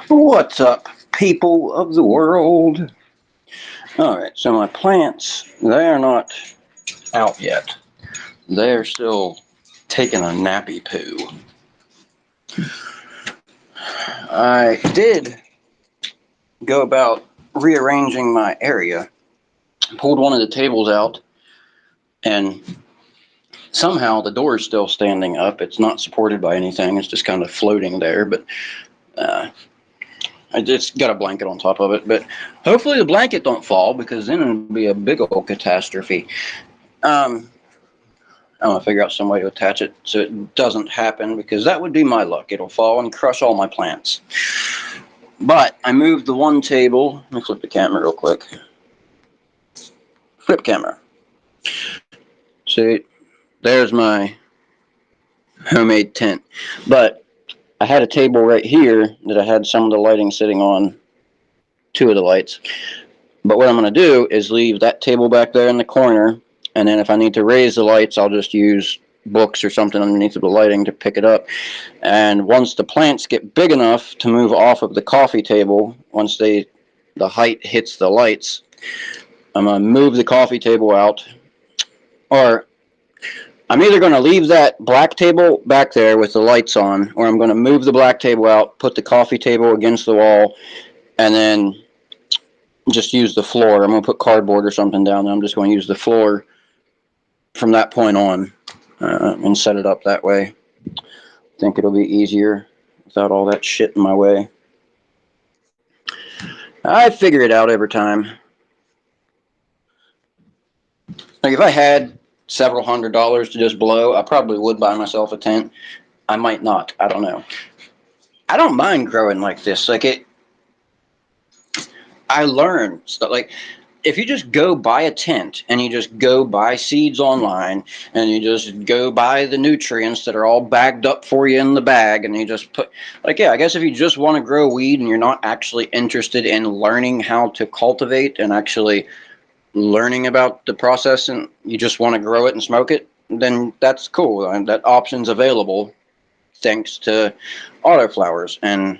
What's up, people of the world? Alright, so my plants, they are not out yet. They're still taking a nappy poo. I did go about rearranging my area. Pulled one of the tables out, and somehow the door is still standing up. It's not supported by anything. It's just kind of floating there, but I just got a blanket on top of it, but hopefully the blanket don't fall, because then it'll be a big old catastrophe. I'm gonna figure out some way to attach it so it doesn't happen, because that would be my luck. It'll fall and crush all my plants. But I moved the one table. Let me flip the camera real quick. Flip camera. See, there's my homemade tent. But I had a table right here that I had some of the lighting sitting on, 2 of the lights. But what I'm going to do is leave that table back there in the corner, and then if I need to raise the lights, I'll just use books or something underneath of the lighting to pick it up. And once the plants get big enough to move off of the coffee table, once the height hits the lights, I'm going to move the coffee table out, or I'm either going to leave that black table back there with the lights on, or I'm going to move the black table out, put the coffee table against the wall, and then just use the floor. I'm going to put cardboard or something down there. I'm just going to use the floor from that point on and set it up that way. I think it'll be easier without all that shit in my way. I figure it out every time. Like if I had several $100s to just blow, I probably would buy myself a tent. I might not. I don't know. I don't mind growing like this. Like I learn stuff. Like if you just go buy a tent and you just go buy seeds online and you just go buy the nutrients that are all bagged up for you in the bag, and you just put, like, yeah, I guess if you just want to grow weed and you're not actually interested in learning how to cultivate and actually learning about the process, and you just want to grow it and smoke it, then that's cool. And that option's available thanks to autoflowers and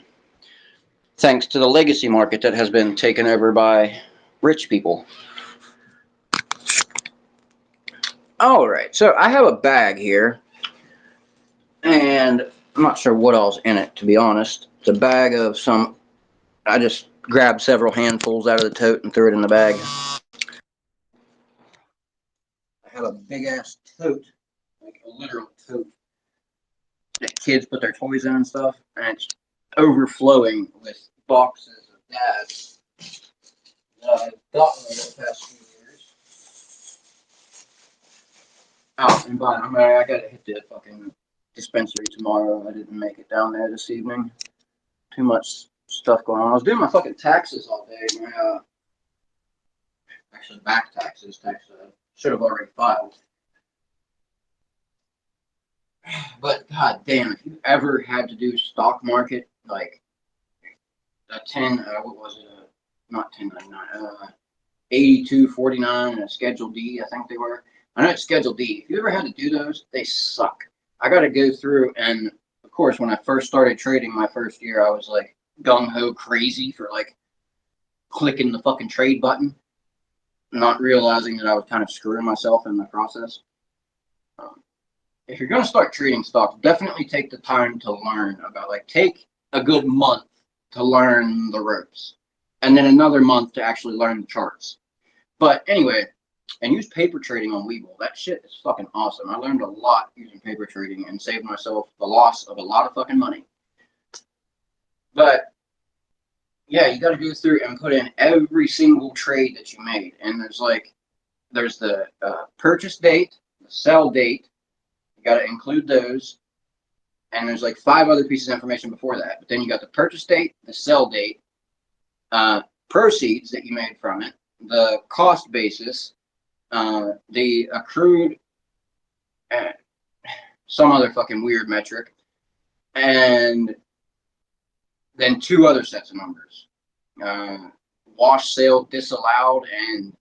thanks to the legacy market that has been taken over by rich people. All right, so I have a bag here, and I'm not sure what all's in it, to be honest. It's a bag of some, I just grabbed several handfuls out of the tote and threw it in the bag. I have a big ass tote, like a literal tote, that kids put their toys in and stuff, and it's overflowing with boxes of dads that I've gotten over the past few years. Oh, and by the way, I gotta hit the fucking dispensary tomorrow. I didn't make it down there this evening. Too much stuff going on. I was doing my fucking taxes all day. My actually back taxes. Should have already filed. But god damn, if you ever had to do stock market, like a 10, what was it? Not 1099, 8249 and a Schedule D, I think they were. I know it's Schedule D. If you ever had to do those, they suck. I got to go through, and of course, when I first started trading my first year, I was like gung-ho crazy for like clicking the fucking trade button, not realizing that I was kind of screwing myself in the process. If you're going to start trading stocks, definitely take the time to learn about, like, take a good month to learn the ropes, and then another month to actually learn the charts. But anyway, and use paper trading on Webull. That shit is fucking awesome. I learned a lot using paper trading and saved myself the loss of a lot of fucking money. But yeah, you got to go through and put in every single trade that you made. And there's the purchase date, the sell date. You got to include those. And there's like 5 other pieces of information before that. But then you got the purchase date, the sell date, proceeds that you made from it, the cost basis, the accrued, some other fucking weird metric, and then 2 other sets of numbers. Wash, sale, disallowed, and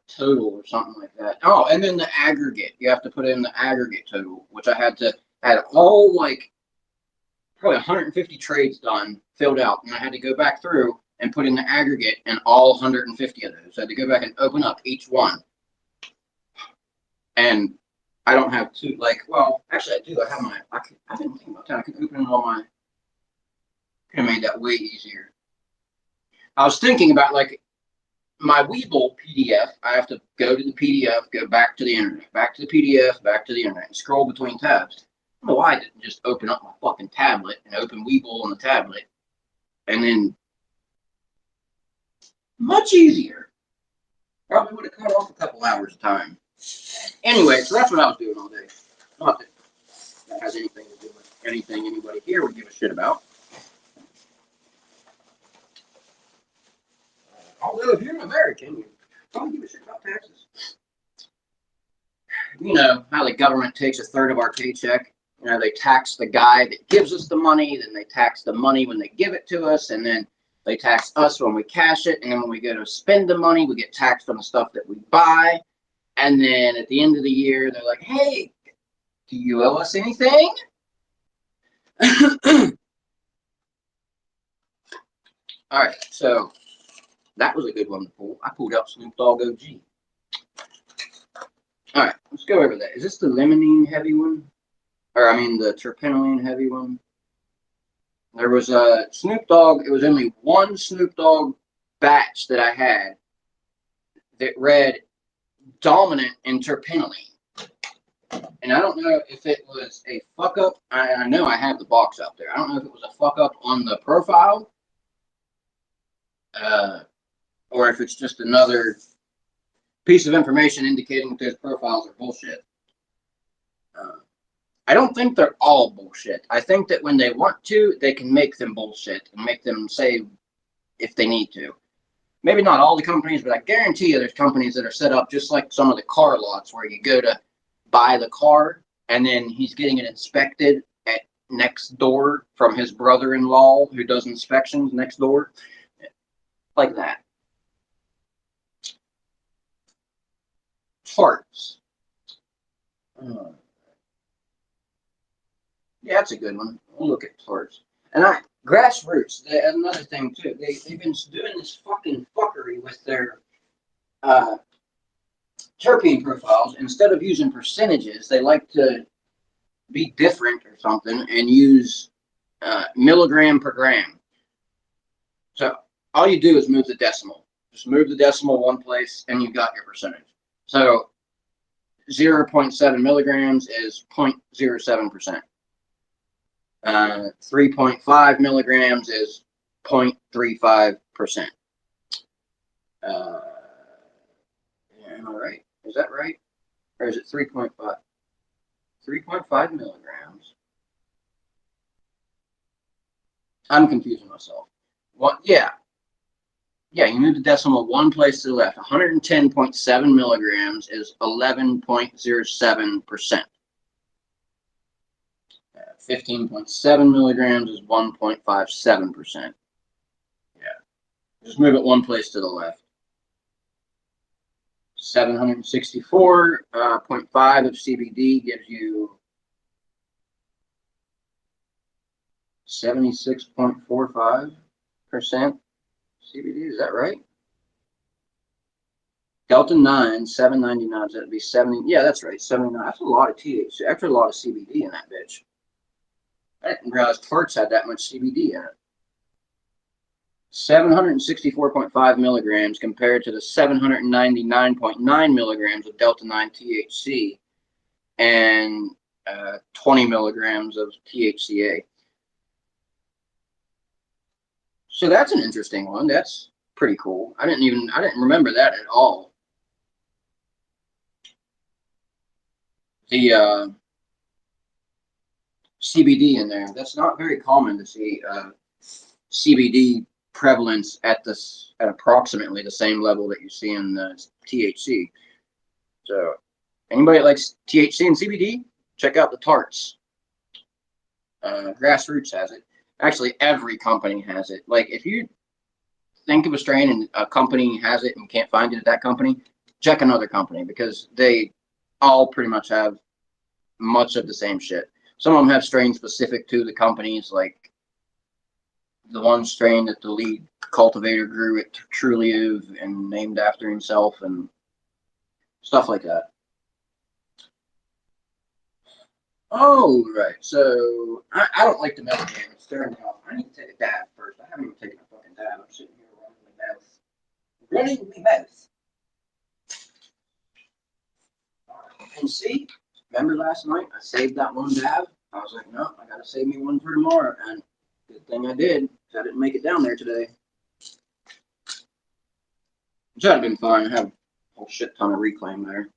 total or something like that. Oh, and then the aggregate. You have to put in the aggregate total, which I had all like probably 150 trades done, filled out, and I had to go back through and put in the aggregate in all 150 of those. I had to go back and open up each one. And I don't have two, like, well, actually I do. I have my, I've been thinking about that. I can open it on my, could have made that way easier. I was thinking about, like, my Weeble PDF, I have to go to the PDF, go back to the internet, back to the PDF, back to the internet, and scroll between tabs. I don't know why I didn't just open up my fucking tablet and open Weeble on the tablet, and then much easier. Probably would have cut off a couple hours of time. Anyway, so that's what I was doing all day. Not that that has anything to do with anything anybody here would give a shit about. Although if you're an American, you probably give a shit about taxes. You know how the government takes a third of our paycheck. You know, they tax the guy that gives us the money, then they tax the money when they give it to us, and then they tax us when we cash it, and then when we go to spend the money, we get taxed on the stuff that we buy. And then at the end of the year, they're like, hey, do you owe us anything? All right, so that was a good one to pull. I pulled out Snoop Dogg OG. All right, let's go over that. Is this the limonene heavy one? Or, I mean, the terpenoline heavy one? There was a Snoop Dogg. It was only one Snoop Dogg batch that I had that read dominant in terpenoline. And I don't know if it was a fuck up. I know I have the box out there. I don't know if it was a fuck up on the profile. Or if it's just another piece of information indicating that those profiles are bullshit. I don't think they're all bullshit. I think that when they want to, they can make them bullshit and make them say if they need to. Maybe not all the companies, but I guarantee you there's companies that are set up just like some of the car lots where you go to buy the car and then he's getting it inspected at next door from his brother-in-law who does inspections next door. Like that. Tarps. Yeah, that's a good one. We'll look at tarps. And grassroots, another thing too. They've been doing this fucking fuckery with their terpene profiles. Instead of using percentages, they like to be different or something and use milligram per gram. So all you do is move the decimal. Just move the decimal one place and you've got your percentage. So 0.7 milligrams is 0.07%. 3.5 milligrams is 0.35%. Am I right? Is that right? Or is it 3.5? 3.5 milligrams. I'm confusing myself. What? Yeah. Yeah, you move the decimal one place to the left. 110.7 milligrams is 11.07%. 15.7 milligrams is 1.57%. Yeah. Just move it one place to the left. 764.5 of CBD gives you 76.45% CBD. Is that right? Delta 9, 799. That'd be 70. Yeah, that's right. 79. That's a lot of THC. Actually, a lot of CBD in that bitch. I didn't realize Tarts had that much CBD in it. 764.5 milligrams compared to the 799.9 milligrams of Delta 9 THC and 20 milligrams of THCA. So that's an interesting one. That's pretty cool. I didn't remember that at all. The CBD in there. That's not very common to see CBD prevalence at approximately the same level that you see in the THC. So anybody that likes THC and CBD, check out the Tarts. Grassroots has it. Actually, every company has it. Like, if you think of a strain and a company has it and you can't find it at that company, check another company because they all pretty much have much of the same shit. Some of them have strains specific to the companies, like the one strain that the lead cultivator grew at Trulieve and named after himself and stuff like that. Oh, right. So I don't like the metal jam. It's stirring me off. I need to take a dab first. I haven't even taken a fucking dab. I'm sitting here running my mouth. Running my mouth. And see, remember last night I saved that one dab? I was like, no, I gotta save me one for tomorrow. And good thing I did. I didn't make it down there today. Which would have been fine. I have a whole shit ton of reclaim there.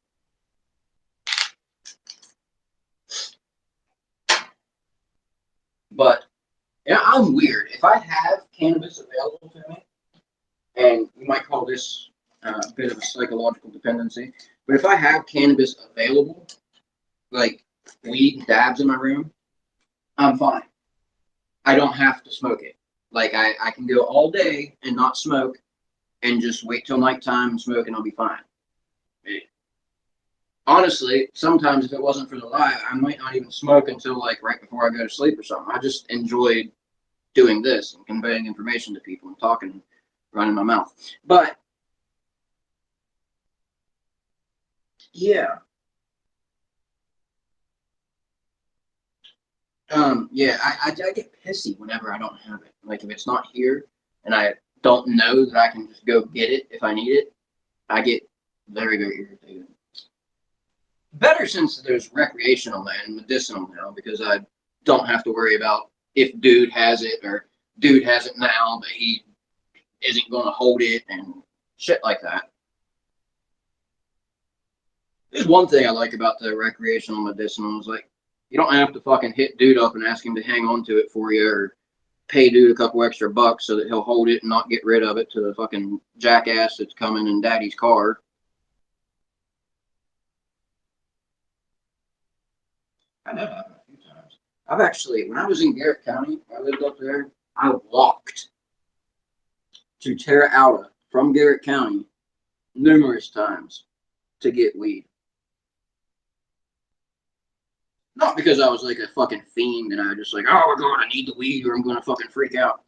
But yeah, I'm weird. If I have cannabis available to me, and you might call this a bit of a psychological dependency, but if I have cannabis available, like weed and dabs in my room, I'm fine. I don't have to smoke it. Like I can go all day and not smoke and just wait till nighttime and smoke and I'll be fine. Honestly, sometimes if it wasn't for the live, I might not even smoke until like right before I go to sleep or something. I just enjoyed doing this and conveying information to people and talking, running my mouth. But yeah, yeah, I get pissy whenever I don't have it. Like if it's not here and I don't know that I can just go get it if I need it, I get very, very irritated. Better since there's recreational and medicinal now because I don't have to worry about if dude has it or dude has it now, but he isn't going to hold it and shit like that. There's one thing I like about the recreational medicinal is like you don't have to fucking hit dude up and ask him to hang on to it for you or pay dude a couple extra bucks so that he'll hold it and not get rid of it to the fucking jackass that's coming in daddy's car. I know that happened a few times. I've actually, when I was in Garrett County, I lived up there, I walked to Terpological from Garrett County numerous times to get weed. Not because I was like a fucking fiend and I just like, oh, we're going, I need the weed or I'm going to fucking freak out.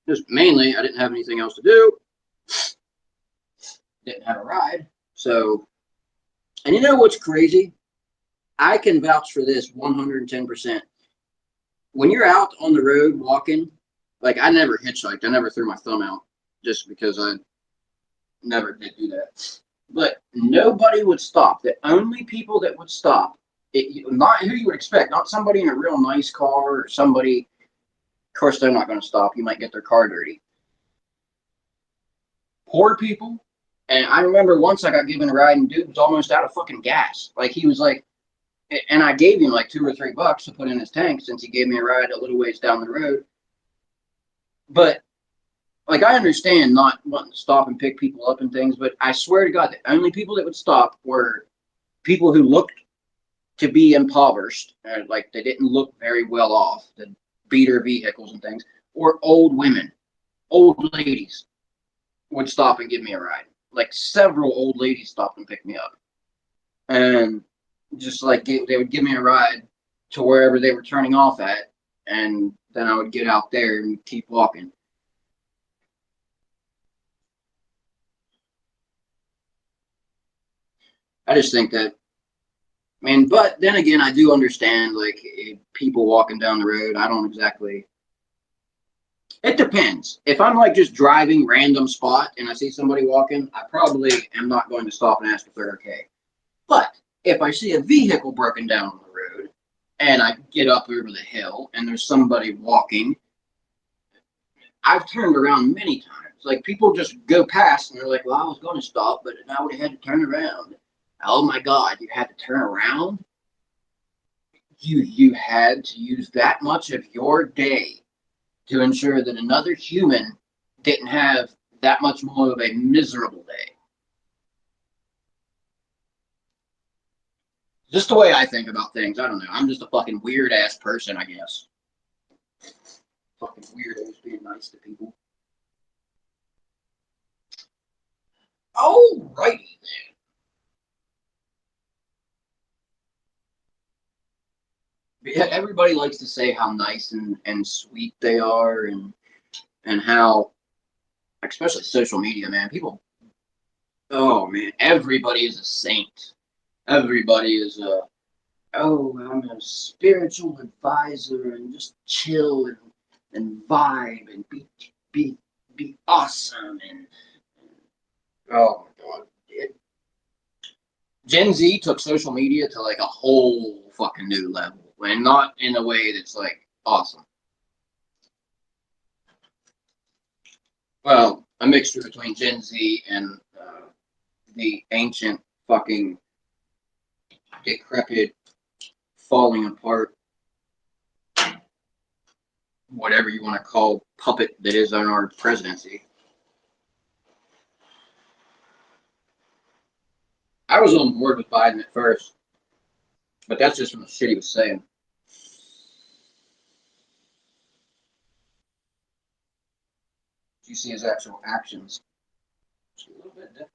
Just mainly, I didn't have anything else to do. Didn't have a ride. So, and you know what's crazy? I can vouch for this 110%. When you're out on the road walking, like I never hitchhiked. I never threw my thumb out just because I never did do that. But nobody would stop. The only people that would stop, not who you would expect, not somebody in a real nice car or somebody, of course they're not going to stop. You might get their car dirty. Poor people. And I remember once I got given a ride and dude was almost out of fucking gas. Like he was like, and I gave him like $2 or $3 to put in his tank since he gave me a ride a little ways down the road. But like I understand not wanting to stop and pick people up and things, but I swear to God, the only people that would stop were people who looked to be impoverished, like they didn't look very well off, the beater vehicles and things, or old women, old ladies would stop and give me a ride. Like several old ladies stopped and picked me up, and just like they would give me a ride to wherever they were turning off at, and then I would get out there and keep walking. I just think that, I mean, but then again, I do understand like people walking down the road. I don't exactly. It depends. If I'm like just driving random spot and I see somebody walking, I probably am not going to stop and ask if they're okay. But if I see a vehicle broken down on the road and I get up over the hill and there's somebody walking, I've turned around many times. Like people just go past and they're like, well, I was going to stop, but now I would have had to turn around. Oh my God, you had to turn around? You had to use that much of your day to ensure that another human didn't have that much more of a miserable day. Just the way I think about things. I don't know. I'm just a fucking weird ass person, I guess. Fucking weirdos being nice to people. Alrighty then. everybody likes to say how nice and sweet they are, and how, especially social media, man, people, oh man, everybody is a saint. Everybody is oh, I'm a spiritual advisor and just chill and vibe and be awesome and oh my god. Gen Z took social media to like a whole fucking new level, and not in a way that's like awesome. Well, a mixture between Gen Z and the ancient fucking decrepit, falling apart, whatever you want to call puppet that is on our presidency. I was on board with Biden at first, but that's just from the shit he was saying. You see his actual actions. It's a little bit different.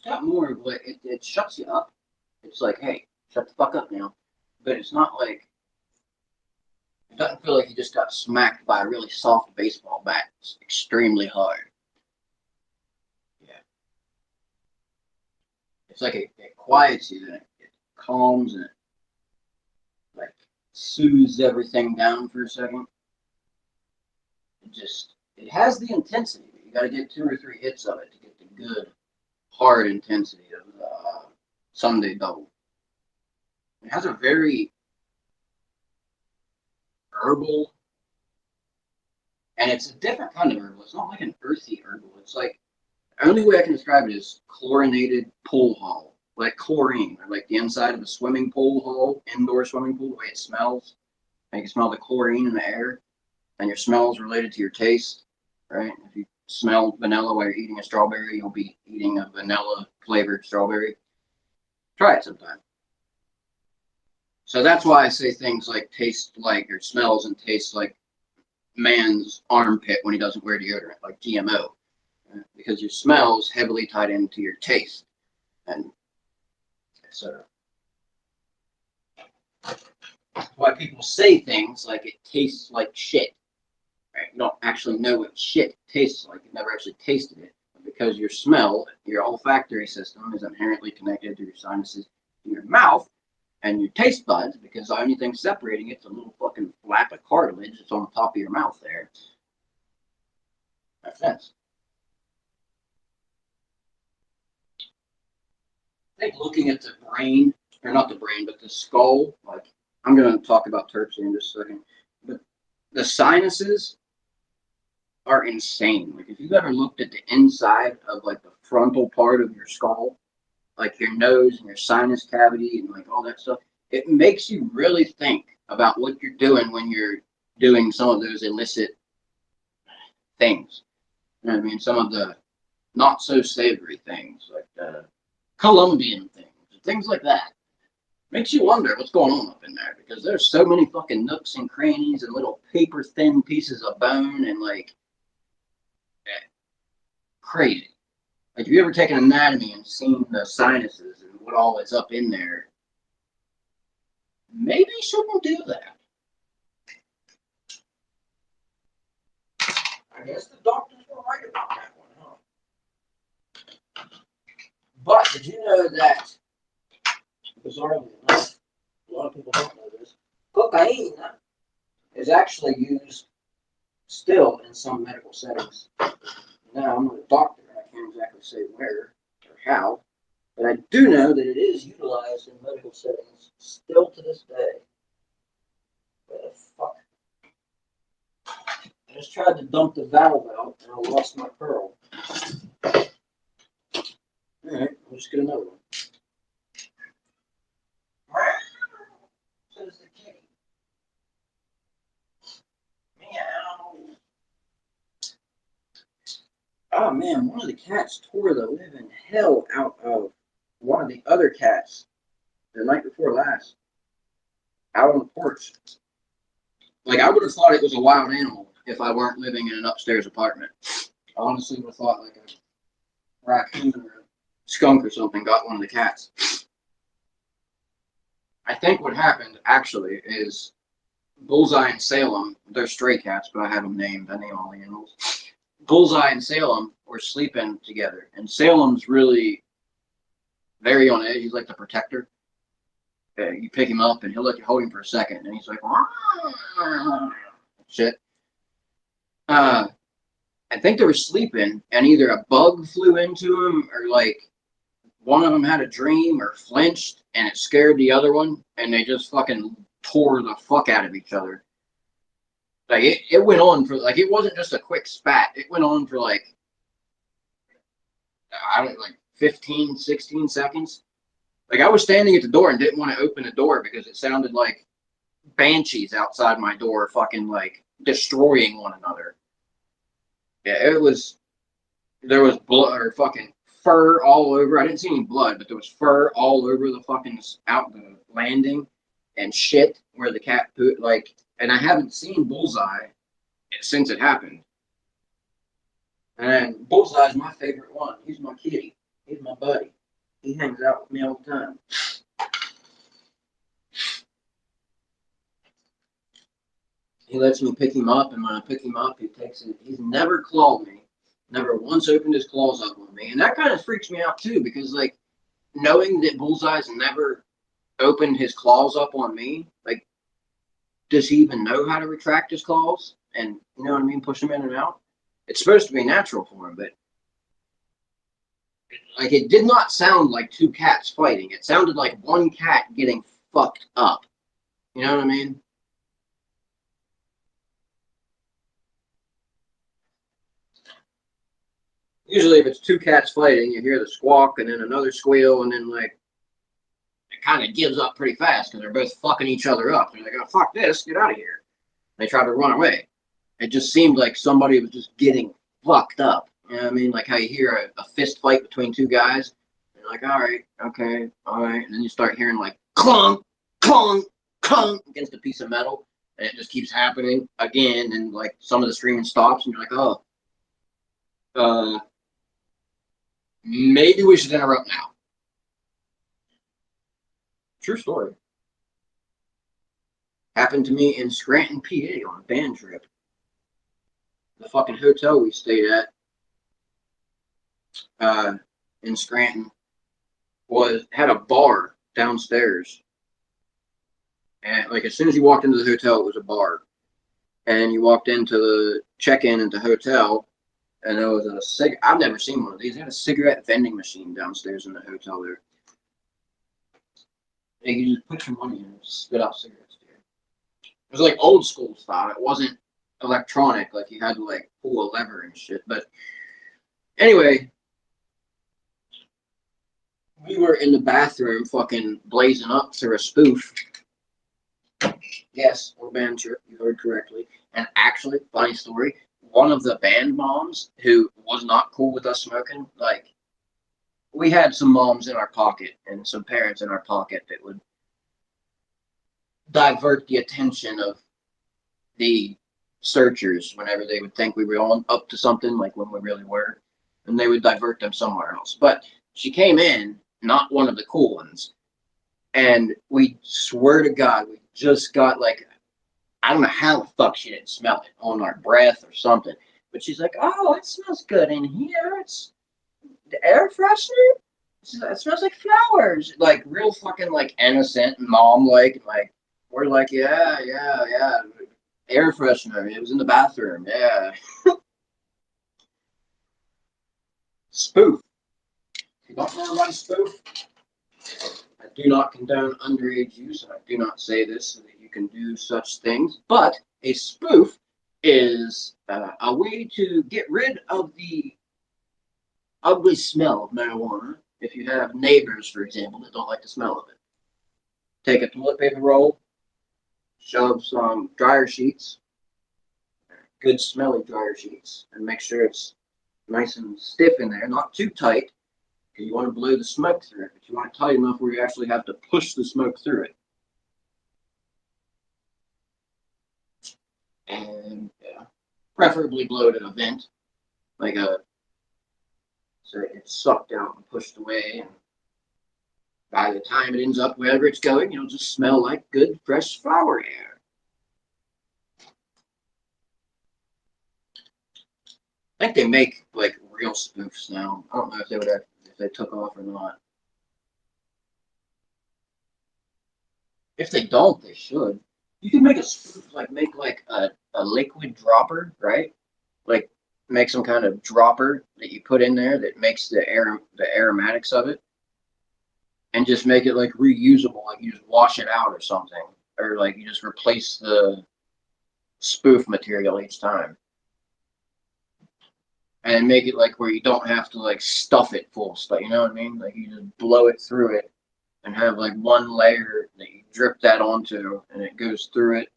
It's got more of what it shuts you up. It's like, hey, shut the fuck up now. But it's not like, it doesn't feel like you just got smacked by a really soft baseball bat. It's extremely hard. Yeah. It's like it quiets you and it calms and it like soothes everything down for a second. It has the intensity, but you got to get 2 or 3 hits of it to get the good hard intensity of the Sunday double. It has a very herbal, and it's a different kind of herbal. It's not like an earthy herbal. It's like, the only way I can describe it is chlorinated pool hall, like chlorine, or like the inside of a swimming pool hall, indoor swimming pool, the way it smells. And you can smell the chlorine in the air, and your smell is related to your taste, right? If you smell vanilla while you're eating a strawberry, you'll be eating a vanilla flavored strawberry. Try it sometime. So that's why I say things like taste like, or smells and tastes like man's armpit when he doesn't wear deodorant, like GMO, because your smell is heavily tied into your taste, and etc. Why people say things like it tastes like shit. Right? You don't actually know what shit tastes like. You've never actually tasted it, but because your smell, your olfactory system, is inherently connected to your sinuses in your mouth and your taste buds, because the only thing separating it's a little fucking flap of cartilage that's on the top of your mouth there. Makes sense. I think looking at the brain, or not the brain, but the skull, like, I'm going to talk about terps in just a second, but the sinuses are insane. Like, if you've ever looked at the inside of like the frontal part of your skull, like your nose and your sinus cavity and like all that stuff, it makes you really think about what you're doing when you're doing some of those illicit things. You know what I mean? Some of the not so savory things, like the Colombian things like that. Makes you wonder what's going on up in there, because there's so many fucking nooks and crannies and little paper thin pieces of bone and like crazy. Like, have you ever taken anatomy and seen the sinuses and what all is up in there? Maybe you shouldn't do that. I guess the doctors were right about that one, huh? But did you know that, bizarrely enough, a lot of people don't know this, cocaine is actually used still in some medical settings. Now, I'm not a doctor, and I can't exactly say where or how, but I do know that it is utilized in medical settings still just tried to dump the valve out and I lost my pearl. Alright, I'll just get another one. Says the kitty. Meow. Oh man, one of the cats tore the living hell out of one of the other cats the night before last. Out on the porch. Like, I would have thought it was a wild animal if I weren't living in an upstairs apartment. I honestly would have thought like a raccoon or a skunk or something got one of the cats. I think what happened, actually, is Bullseye and Salem, they're stray cats, but I have them named. I name all the animals. Bullseye and Salem were sleeping together, and Salem's really very on edge. He's like the protector. You pick him up, and he'll let you hold him for a second, and he's like, shit. I think they were sleeping, and either a bug flew into him, or like one of them had a dream or flinched, and it scared the other one, and they just fucking tore the fuck out of each other. Like, it went on for, like, it wasn't just a quick spat. It went on for, like, I don't know, like 15, 16 seconds. Like, I was standing at the door and didn't want to open the door because it sounded like banshees outside my door fucking, like, destroying one another. Yeah, there was blood or fucking fur all over. I didn't see any blood, but there was fur all over the fucking out the landing and shit where the cat put, like, and I haven't seen Bullseye since it happened. And Bullseye's my favorite one. He's my kitty. He's my buddy. He hangs out with me all the time. He lets me pick him up, and when I pick him up, he takes it. He's never clawed me. Never once opened his claws up on me. And that kind of freaks me out, too, because, like, knowing that Bullseye's never opened his claws up on me, like, does he even know how to retract his claws? And, you know what I mean, push them in and out? It's supposed to be natural for him, but like, it did not sound like two cats fighting. It sounded like one cat getting fucked up. You know what I mean? Usually if it's two cats fighting, you hear the squawk and then another squeal, and then, like, it kind of gives up pretty fast because they're both fucking each other up. They're like, oh, fuck this, get out of here. They try to run away. It just seemed like somebody was just getting fucked up. You know what I mean? Like how you hear a fist fight between two guys. You're like, all right, okay, all right. And then you start hearing like clunk, clunk, clunk against a piece of metal. And it just keeps happening again. And like some of the screaming stops and you're like, oh, maybe we should interrupt now. True story. Happened to me in Scranton, PA on a band trip. The fucking hotel we stayed at in Scranton had a bar downstairs. And like as soon as you walked into the hotel, it was a bar. And you walked into the check-in into hotel, and there was a I've never seen one of these. They had a cigarette vending machine downstairs in the hotel there. And you just put your money in and spit out cigarettes there. It was like old school style. It wasn't electronic, like you had to like pull a lever and shit. But anyway, we were in the bathroom fucking blazing up through a spoof. Yes, or band trip, you heard correctly. And actually, funny story, one of the band moms who was not cool with us smoking, like, we had some moms in our pocket and some parents in our pocket that would divert the attention of the searchers whenever they would think we were on up to something, like when we really were, and they would divert them somewhere else. But she came in, not one of the cool ones, and we swear to God, we just got like, I don't know how the fuck she didn't smell it on our breath or something, but she's like, oh, it smells good in here. It's the air freshener. It smells like flowers. Like real fucking like innocent and mom like we're like, yeah. Air freshener. It was in the bathroom. Yeah. Spoof. If you don't know about a spoof, I do not condone underage use, and I do not say this so that you can do such things, but a spoof is a way to get rid of the ugly smell of marijuana if you have neighbors, for example, that don't like the smell of it. Take a toilet paper roll, shove some dryer sheets, good smelly dryer sheets, and make sure it's nice and stiff in there, not too tight, because you want to blow the smoke through it, but you want it tight enough where you actually have to push the smoke through it. And preferably blow it at a vent, like so it's sucked out and pushed away, and by the time it ends up wherever it's going, it'll just smell like good fresh flower air. I think they make like real spoofs now. I don't know if they would have, if they took off or not. If they don't, they should. You can make a spoof, like make like a liquid dropper, right? Like make some kind of dropper that you put in there that makes the aromatics of it, and just make it like reusable. Like you just wash it out or something, or like you just replace the spoof material each time. And make it like where you don't have to like stuff it full of stuff, you know what I mean? Like you just blow it through it and have like one layer that you drip that onto, and it goes through it,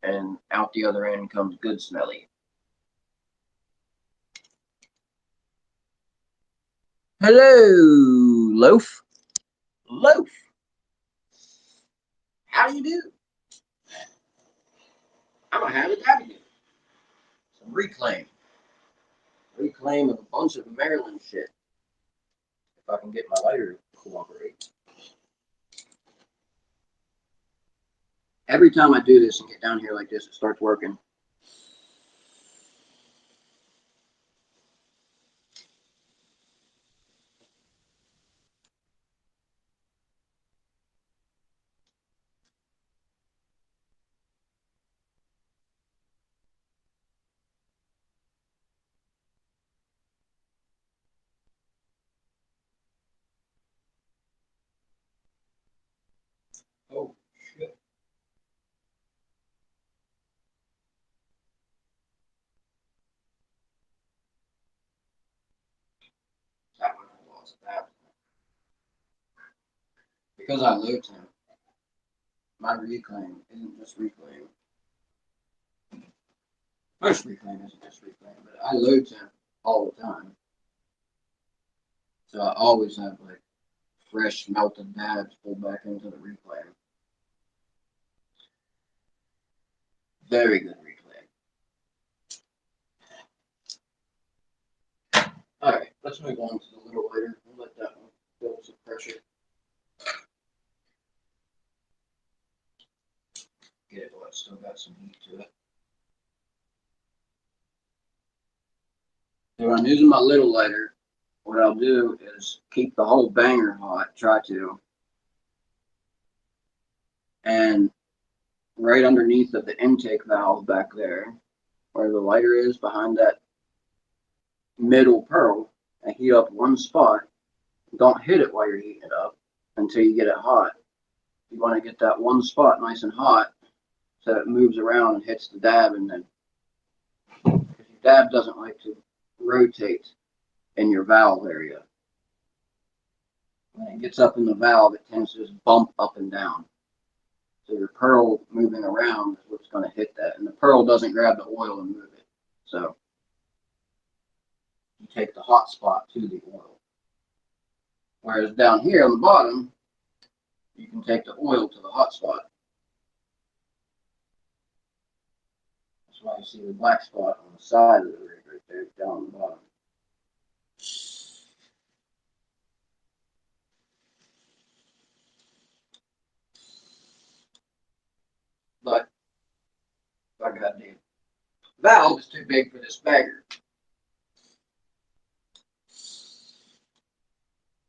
and out the other end comes good smelly. Hello, Loaf. Loaf. How do you do? I'm gonna have it happy. Some reclaim. Reclaim of a bunch of Maryland shit. If I can get my lighter to cooperate. Every time I do this and get down here like this, it starts working. Oh, shit. That one I lost that. Because I load temp, my reclaim isn't just reclaim. Most reclaim isn't just reclaim, but I load temp all the time. So I always have like fresh melted dabs pulled back into the reclaim. Very good reclaim. Alright, let's move on to the little lighter. We'll let that one build some pressure. Get it while it's still got some heat to it. So when I'm using my little lighter, what I'll do is keep the whole banger hot, try to. And right underneath of the intake valve back there, where the lighter is behind that middle pearl, I heat up one spot. Don't hit it while you're heating it up until you get it hot. You want to get that one spot nice and hot so it moves around and hits the dab, and then if your dab doesn't like to rotate in your valve area, when it gets up in the valve, it tends to just bump up and down. So your pearl moving around is what's going to hit that, and the pearl doesn't grab the oil and move it. So you take the hot spot to the oil. Whereas down here on the bottom, you can take the oil to the hot spot. That's why you see the black spot on the side of the rig right there, down on the bottom. But my goddamn valve is too big for this bagger.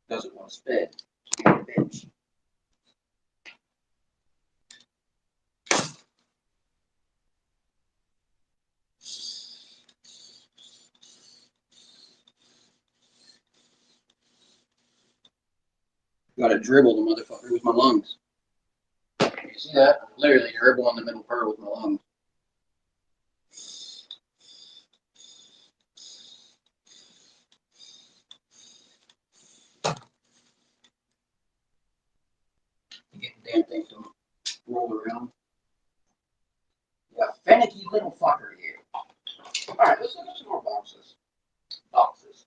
Doesn't want to spin. Bitch. Gotta dribble the motherfucker with my lungs. You see that? I'm literally dribbling the middle pearl with my lungs. You get the damn things to roll around. Yeah, finicky little fucker here. Alright, let's look at some more boxes. Boxes.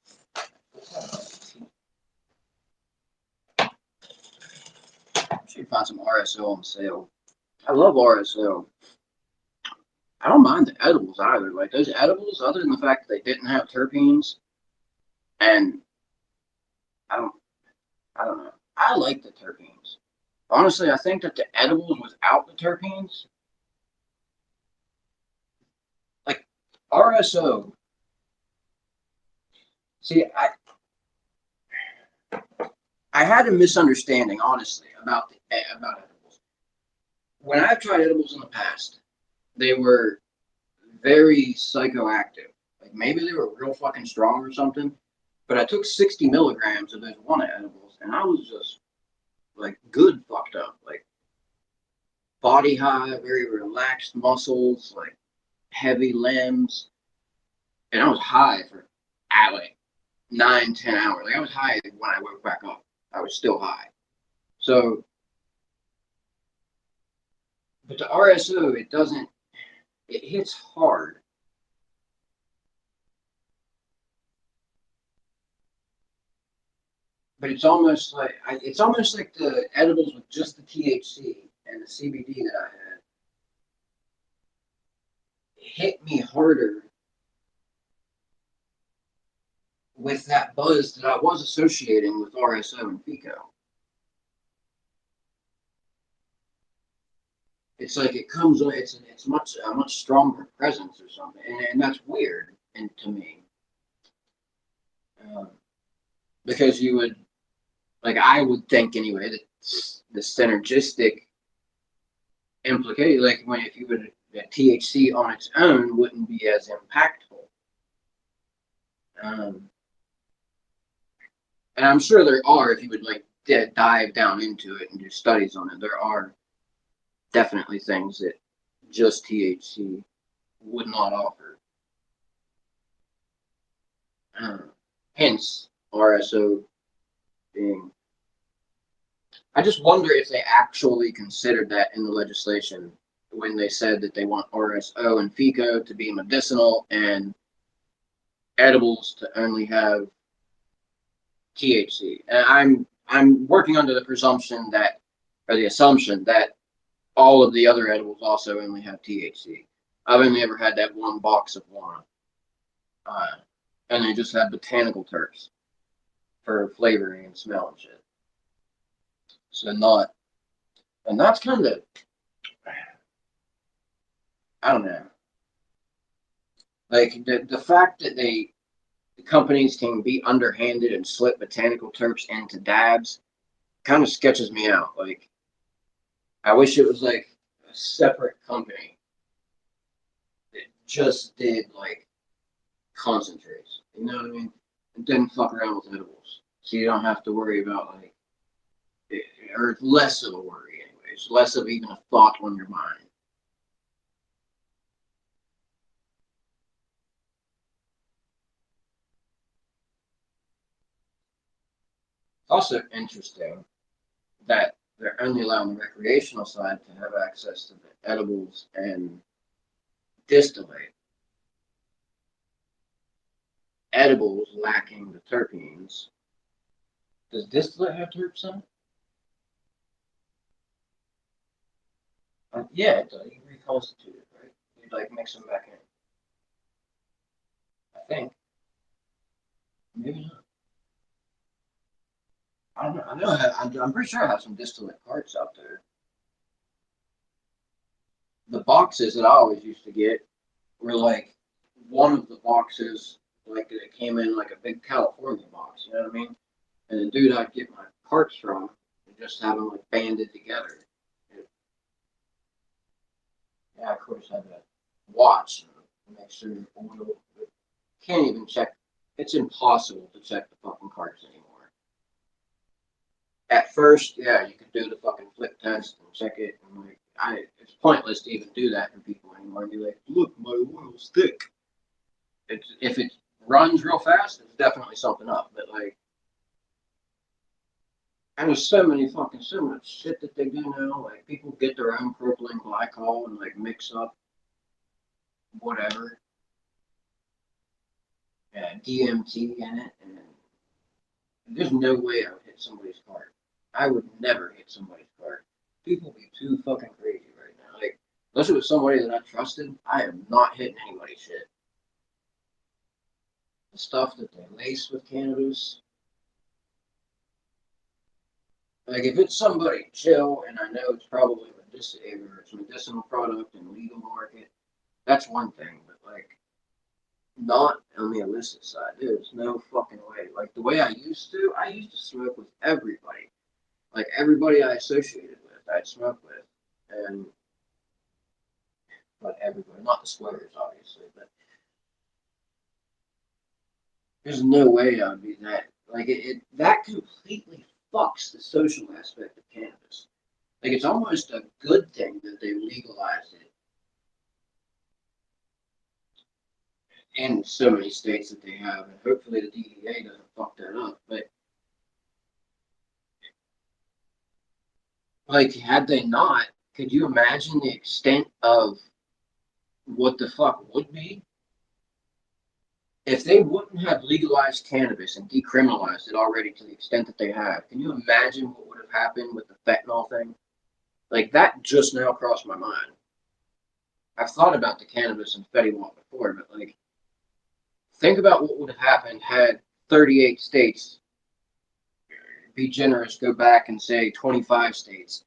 Should find some RSO on sale. I love RSO. I don't mind the edibles either. Like those edibles, other than the fact that they didn't have terpenes, and I don't know. I like the terpenes. Honestly, I think that the edibles without the terpenes, like RSO. See, I had a misunderstanding, honestly, about edibles. When I've tried edibles in the past, they were very psychoactive. Like maybe they were real fucking strong or something. But I took 60 milligrams of those one edibles, and I was just like good fucked up, like body high, very relaxed muscles, like heavy limbs, and I was high for like 9-10 hours. Like I was high when I woke back up. I was still high. So, but the RSO, it doesn't. It hits hard. But it's almost like the edibles with just the THC and the CBD that I had. It hit me harder with that buzz that I was associating with RSO and FICO. It's like it comes on. It's a much stronger presence or something, and that's weird and to me, because you would like I would think anyway that the synergistic implication, like when if you would that THC on its own wouldn't be as impactful. And I'm sure there are, if you would like dive down into it and do studies on it, there are definitely things that just THC would not offer. Hence, RSO being. I just wonder if they actually considered that in the legislation when they said that they want RSO and FICO to be medicinal and edibles to only have THC. And I'm working under the presumption that, or the assumption that all of the other edibles also only have THC. I've only ever had that one box of one, and they just have botanical terps for flavoring and smell and shit. So not, and that's kind of, I don't know. Like the fact that the companies can be underhanded and slip botanical terps into dabs kind of sketches me out. Like, I wish it was like a separate company that just did like concentrates. You know what I mean? And didn't fuck around with edibles, so you don't have to worry about like, or less of a worry anyways, less of even a thought on your mind. Also interesting that they're only allowing the recreational side to have access to the edibles and distillate. Edibles lacking the terpenes. Does distillate have terps in it? Yeah, it does. You reconstitute it, right? You like mix them back in. I think. Maybe not. I don't know. I'm pretty sure I have some distillate carts out there. The boxes that I always used to get were like one of the boxes, like it came in like a big California box, you know what I mean? And the dude I'd get my carts from would just have them like banded together. Yeah, of course I had to watch and make sure oil. Can't even check. It's impossible to check the fucking carts anymore. At first, yeah, you could do the fucking flip test and check it, and like, it's pointless to even do that for people anymore. And be like, look, my oil's thick. If it runs real fast, it's definitely something up. But like, And there's so much shit that they do now. Like, people get their own propylene glycol and, like, mix up whatever, DMT in it, and there's no way I would hit somebody's car. I would never hit somebody's car. People be too fucking crazy right now. Like, unless it was somebody that I trusted, I am not hitting anybody's shit. The stuff that they lace with cannabis. Like, if it's somebody chill and I know it's probably medicinal product and legal market, that's one thing. But, like, not on the illicit side. There's no fucking way. Like, the way I used to smoke with everybody. Like, everybody I associated with, I'd smoke with. And, but everybody, not the squares, obviously, but there's no way I would be that. Like, that completely fucks the social aspect of cannabis. Like, it's almost a good thing that they legalized it in so many states that they have, and hopefully the DEA doesn't fuck that up. But, like, had they not, could you imagine the extent of what the fuck would be? If they wouldn't have legalized cannabis and decriminalized it already to the extent that they have, can you imagine what would have happened with the fentanyl thing? Like, that just now crossed my mind. I've thought about the cannabis and fentanyl before, but, like, think about what would have happened had 38 states, be generous, go back and say 25 states,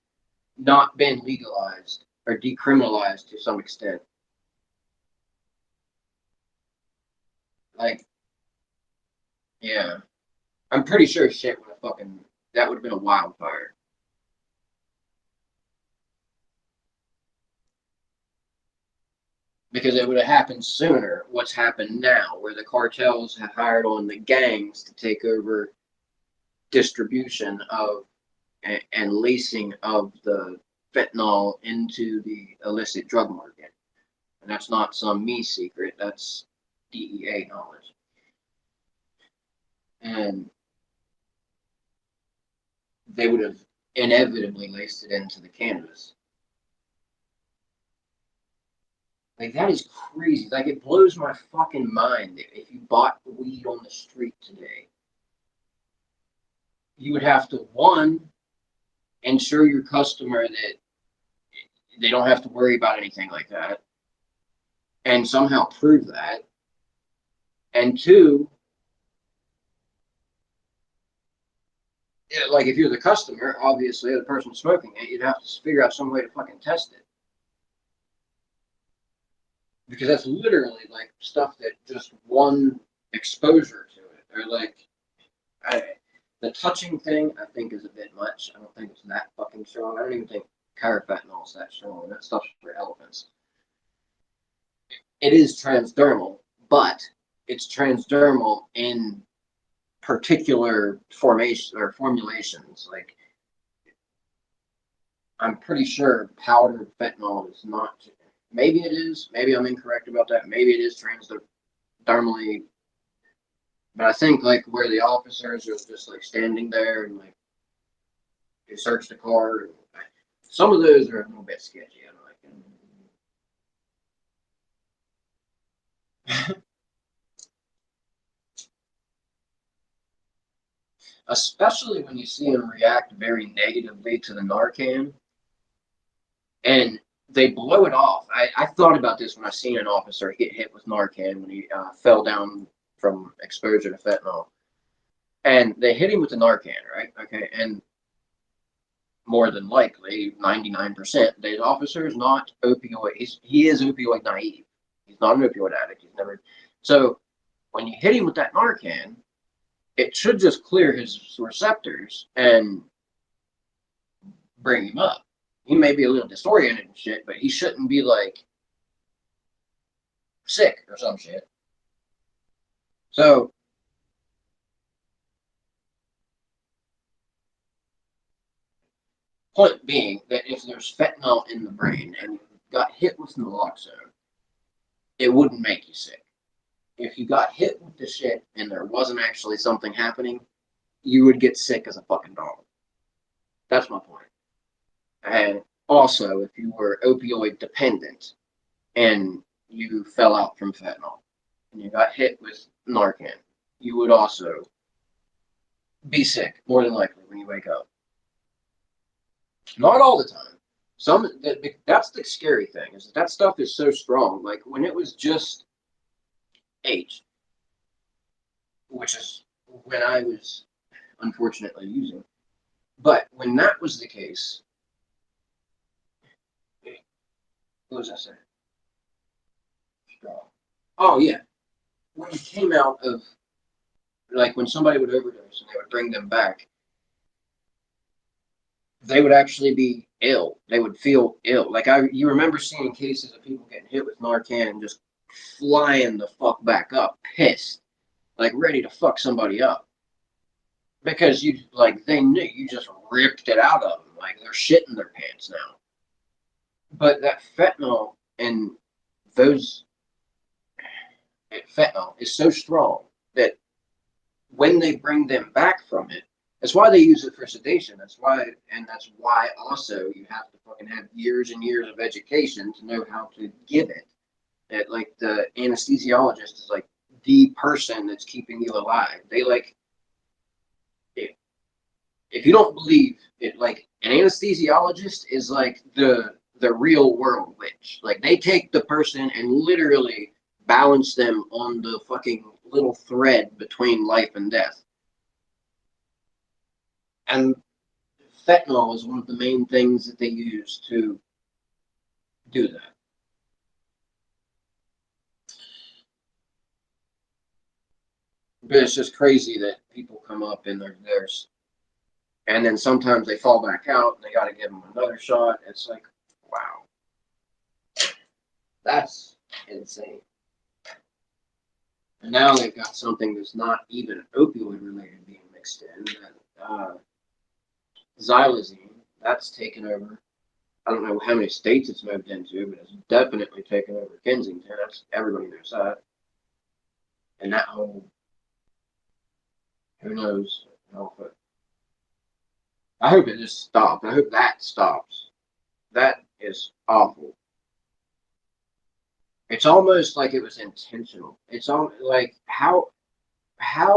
not been legalized or decriminalized to some extent. Like, yeah. I'm pretty sure shit would have that would have been a wildfire. Because it would have happened sooner. What's happened now, where the cartels have hired on the gangs to take over distribution of and leasing of the fentanyl into the illicit drug market. And that's not some me secret, that's DEA knowledge. And they would have inevitably laced it into the cannabis. Like, that is crazy. Like, it blows my fucking mind that if you bought weed on the street today, you would have to, one, ensure your customer that they don't have to worry about anything like that, and somehow prove that. And two, like, if you're the customer, obviously, the person smoking it, you'd have to figure out some way to fucking test it. Because that's literally, like, stuff that just one exposure to it, or, like, the touching thing, I think, is a bit much. I don't think it's that fucking strong. I don't even think carfentanil is that strong. That stuff's for elephants. It is transdermal, but it's transdermal in particular formation or formulations. Like, I'm pretty sure powdered fentanyl is not. Maybe it is. Maybe I'm incorrect about that. Maybe it is transdermally. But I think, like, where the officers are just, like, standing there and, like, they search the car. Some of those are a little bit sketchy. I don't like them. Especially when you see them react very negatively to the Narcan. And they blow it off. I thought about this when I seen an officer get hit with Narcan when he fell down from exposure to fentanyl. And they hit him with the Narcan, right? Okay, and more than likely, 99%, the officer is not opioid. He is opioid naive. He's not an opioid addict. He's never. So when you hit him with that Narcan, it should just clear his receptors and bring him up. He may be a little disoriented and shit, but he shouldn't be, like, sick or some shit. So, point being that if there's fentanyl in the brain and you got hit with naloxone, it wouldn't make you sick. If you got hit with the shit and there wasn't actually something happening, you would get sick as a fucking dog. That's my point. And also, if you were opioid dependent and you fell out from fentanyl and you got hit with Narcan, you would also be sick, more than likely, when you wake up. Not all the time. That's the scary thing, is that stuff is so strong. Like when it was just H, which is when I was unfortunately using. But when that was the case, what was I saying? Strong. Oh yeah, when you came out of, like when somebody would overdose and they would bring them back, they would actually be ill. They would feel ill. Like you remember seeing cases of people getting hit with Narcan and just flying the fuck back up, pissed, like ready to fuck somebody up, because they knew you just ripped it out of them, like they're shitting their pants now. But that fentanyl and those fentanyl is so strong that when they bring them back from it, that's why they use it for sedation. That's why also you have to fucking have years and years of education to know how to give it. Like the anesthesiologist is like the person that's keeping you alive. They like, if you don't believe it, like an anesthesiologist is like the real world witch. Like they take the person and literally balance them on the fucking little thread between life and death. And fentanyl is one of the main things that they use to do that. But it's just crazy that people come up and there's and then sometimes they fall back out and they got to give them another shot. It's like, wow, that's insane. And now they've got something that's not even opioid related being mixed in. Xylazine, that's taken over. I don't know how many states it's moved into, but it's definitely taken over Kensington. Everybody knows that. And that whole, who knows? I hope it just stops. I hope that stops. That is awful. It's almost like it was intentional. It's all like how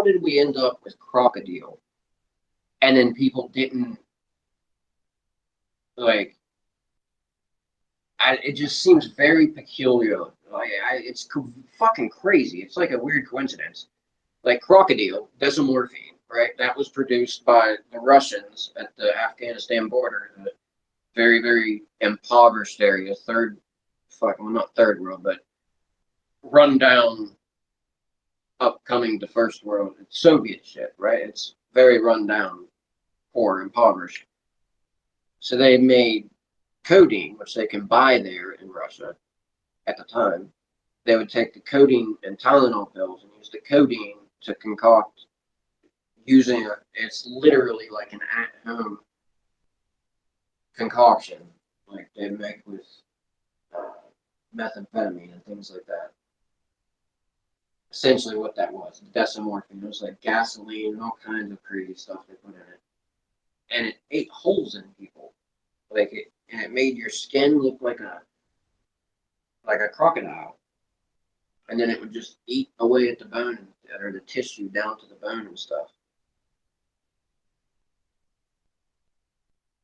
did we end up with crocodile, and then people didn't like. It just seems very peculiar. Like it's fucking crazy. It's like a weird coincidence. Like crocodile, desomorphine, right? That was produced by the Russians at the Afghanistan border, the very, very impoverished area, not third world, but rundown, upcoming to first world. It's Soviet shit, right? It's very rundown, poor, impoverished. So they made codeine, which they can buy there in Russia at the time. They would take the codeine and Tylenol pills and use the codeine to concoct it's literally like an at-home concoction, like they make with methamphetamine and things like that. Essentially what that was, desomorphine. It was like gasoline and all kinds of crazy stuff they put in it. And it ate holes in people. And it made your skin look like a crocodile. And then it would just eat away at the bone or the tissue down to the bone and stuff.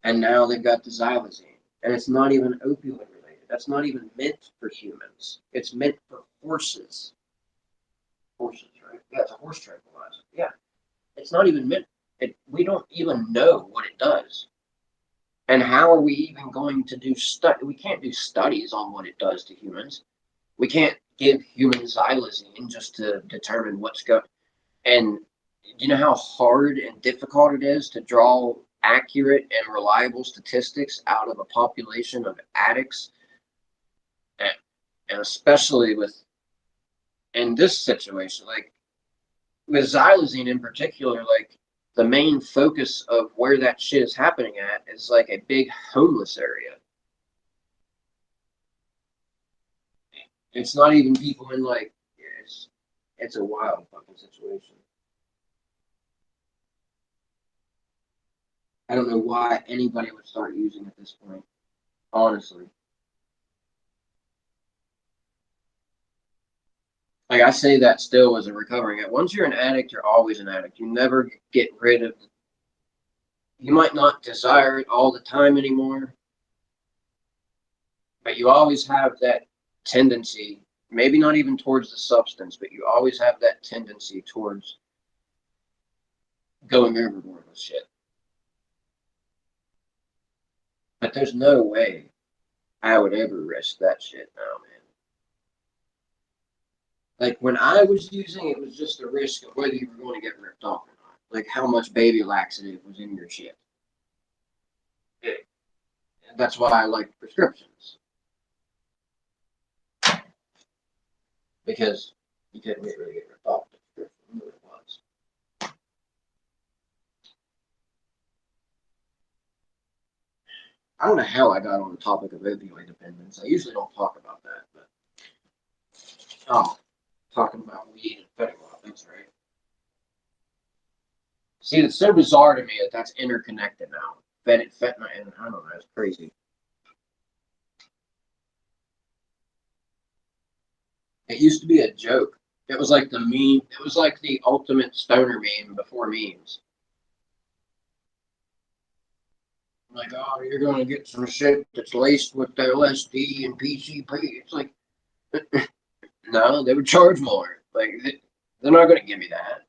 And now they've got the xylazine. And it's not even opioid related. That's not even meant for humans. It's meant for horses. Horses, right? Yeah, it's a horse tranquilizer. Yeah. It's not even meant. We don't even know what it does. And how are we even going to do we can't do studies on what it does to humans. We can't give humans xylazine just to determine what's going. And you know how hard and difficult it is to draw accurate and reliable statistics out of a population of addicts, and especially in this situation, like with xylazine in particular, like the main focus of where that shit is happening at is like a big homeless area. It's not even people in like, it's a wild fucking situation. I don't know why anybody would start using at this point, honestly. Like I say that still as a recovering addict. Once you're an addict, you're always an addict. You never get rid of. You might not desire it all the time anymore, but you always have that tendency. Maybe not even towards the substance, but you always have that tendency towards going overboard with shit. But there's no way I would ever risk that shit now, man. Like when I was using it was just a risk of whether you were going to get ripped off or not. Like how much baby laxative was in your shit. Yeah. That's why I like prescriptions. Because you couldn't really get ripped off the prescription, who it was. I don't know how I got on the topic of opioid dependence. I usually don't talk about that, but talking about weed and fentanyl, that's right. See, it's so bizarre to me that that's interconnected now. Fentanyl, and I don't know, it's crazy. It used to be a joke. It was like the meme. It was like the ultimate stoner meme before memes. Like, oh, you're going to get some shit that's laced with the LSD and PCP. It's like, no, they would charge more. Like, they're not going to give me that.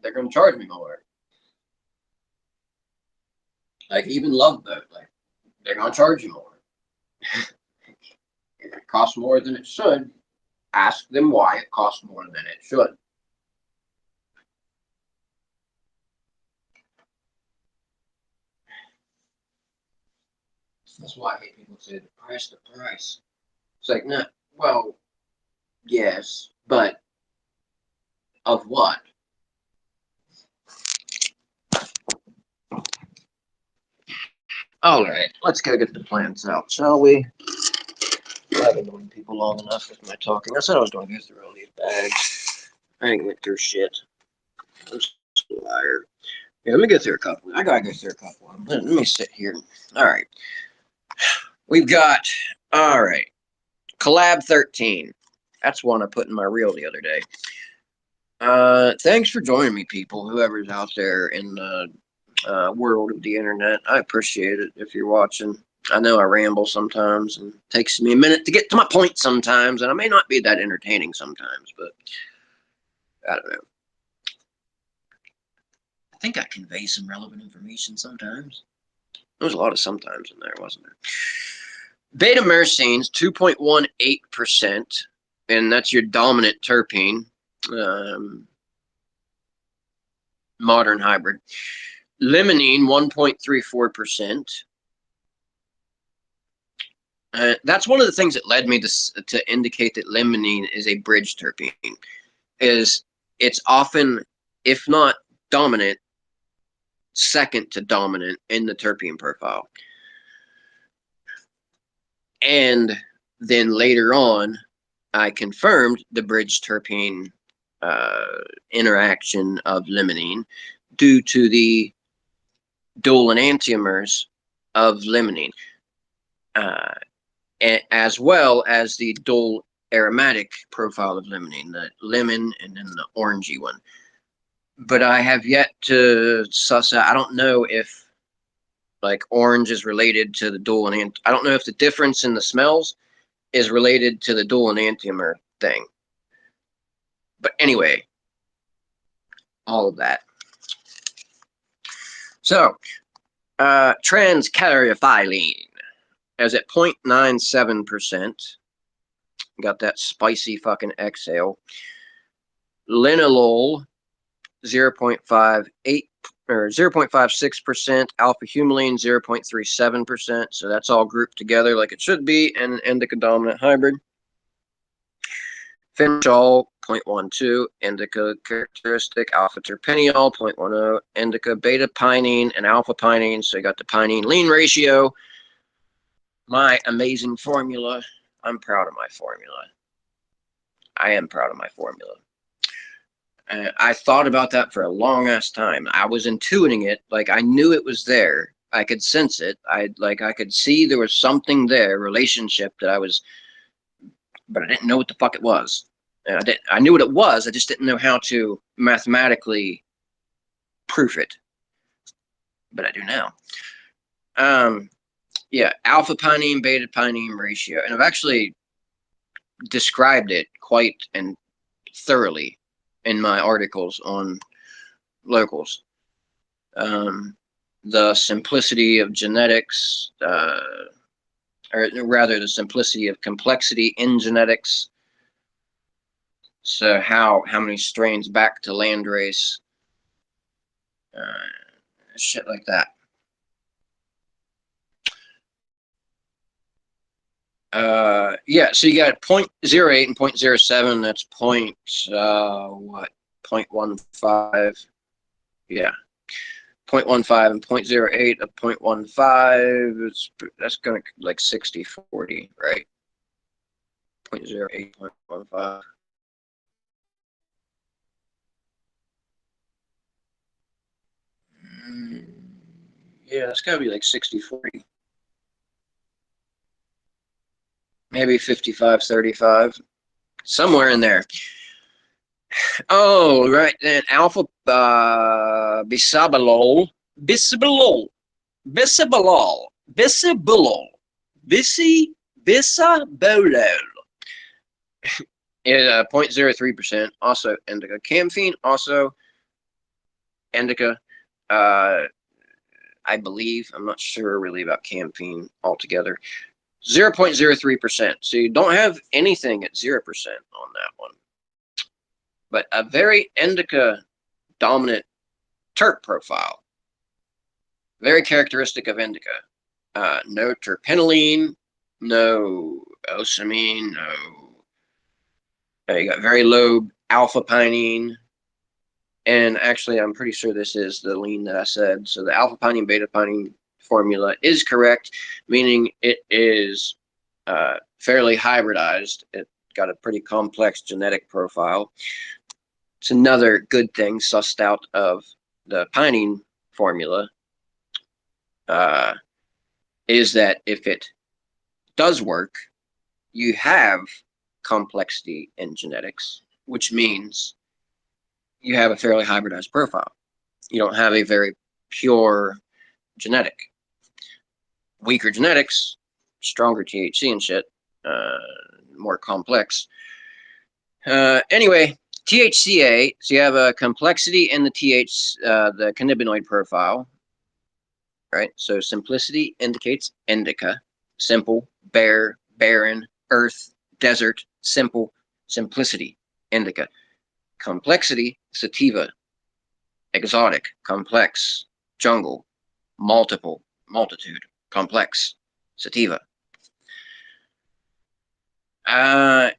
They're going to charge me more. Like, even Love Boat, like, they're going to charge you more. If it costs more than it should, ask them why it costs more than it should. That's why I hate people say the price. It's like, no, well, yes, but of what? All right, let's go get the plants out, shall we? I've been annoying people long enough with my talking. I said I was going to go through all these bags. I ain't went through shit. I'm a liar. Yeah, let me go through a couple. I gotta go through a couple of them. Let me sit here. All right. We've got, all right, Collab 13. That's one I put in my reel the other day. Thanks for joining me, people, whoever's out there in the world of the internet. I appreciate it if you're watching. I know I ramble sometimes and it takes me a minute to get to my point sometimes, and I may not be that entertaining sometimes, but I don't know. I think I convey some relevant information sometimes. There was a lot of sometimes in there, wasn't there? Beta myrcene's 2.18%, and that's your dominant terpene, modern hybrid. Limonene, 1.34%. That's one of the things that led me to indicate that limonene is a bridge terpene. Is it's often, if not dominant, second to dominant in the terpene profile. And then later on, I confirmed the bridge terpene interaction of limonene due to the dual enantiomers of limonene, as well as the dual aromatic profile of limonene, the lemon and then the orangey one. But I have yet to suss out. I don't know if like orange is related to the dual enantiomer. I don't know if the difference in the smells is related to the dual enantiomer thing. But anyway, all of that. So, transcaryophyllene is at 0.97%. Got that spicy fucking exhale. Linalool, 0.58 or 0.56%, alpha humulene 0.37%. So that's all grouped together like it should be, and indica dominant hybrid. Phenol 0.12, indica characteristic, alpha terpineol 0.10, indica beta pinene and alpha pinene. So you got the pinene lean ratio. My amazing formula. I'm proud of my formula. I am proud of my formula. I thought about that for a long ass time. I was intuiting it, like I knew it was there. I could sense it. I could see there was something there, relationship that I was, but I didn't know what the fuck it was. And I knew what it was. I just didn't know how to mathematically proof it. But I do now. Yeah, alpha pinene, beta pinene ratio, and I've actually described it quite and thoroughly in my articles on locals. The simplicity of genetics, or rather the simplicity of complexity in genetics. So how many strains back to landrace, shit like that. Yeah, so you got 0.08 and 0.07. That's what? 0.15. Yeah. 0.15 and 0.08 of 0.15. That's going to like 60-40, right? 0.08, 0.15. Yeah, that's got to be like 60-40. Maybe 55-35. Somewhere in there. Oh, right then. Alpha bisabolol. Bisabolol. Bisabolol. Bisabolol. Bisabolol. 0.03%. Also indica. Campheine, also indica. I believe. I'm not sure really about campheine altogether. 0.03%. So you don't have anything at 0% on that one. But a very indica dominant terp profile. Very characteristic of indica. No terpenoline, no osamine, no. You got very low alpha pinene. And actually, I'm pretty sure this is the lean that I said. So the alpha pinene, beta pinene formula is correct, meaning it is fairly hybridized. It got a pretty complex genetic profile. It's another good thing sussed out of the pinene formula, is that if it does work, you have complexity in genetics, which means you have a fairly hybridized profile. You don't have a very pure genetic. Weaker genetics, stronger THC and shit, more complex. Anyway, THCA, so you have a complexity in the the cannabinoid profile, right? So simplicity indicates indica, simple, bare, barren, earth, desert, simple, simplicity, indica. Complexity, sativa, exotic, complex, jungle, multiple, multitude, complex, sativa.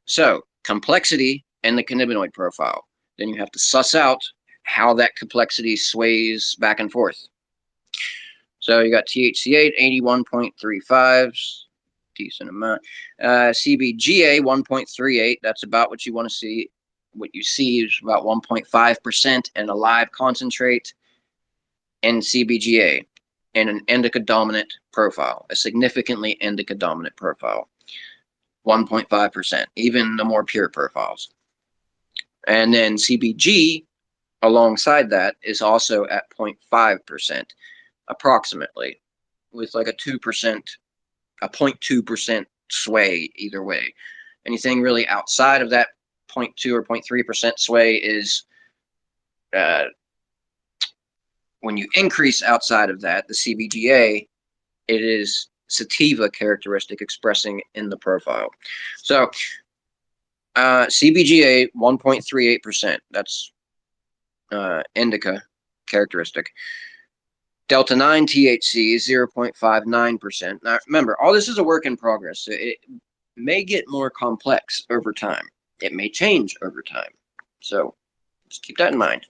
So complexity and the cannabinoid profile. Then you have to suss out how that complexity sways back and forth. So you got THCA 81.35, decent amount. CBGA 1.38, that's about what you want to see. What you see is about 1.5% in a live concentrate and CBGA in an indica dominant profile, a significantly indica dominant profile. 1.5%, even the more pure profiles. And then CBG alongside that is also at 0.5%, approximately, with like a 2%, a 0.2% sway either way. Anything really outside of that 0.2 or 0.3% sway is, when you increase outside of that, the CBGA, it is sativa characteristic expressing in the profile. So CBGA 1.38%, that's indica characteristic. Delta 9 THC is 0.59%. Now remember, all this is a work in progress. So it may get more complex over time. It may change over time. So just keep that in mind.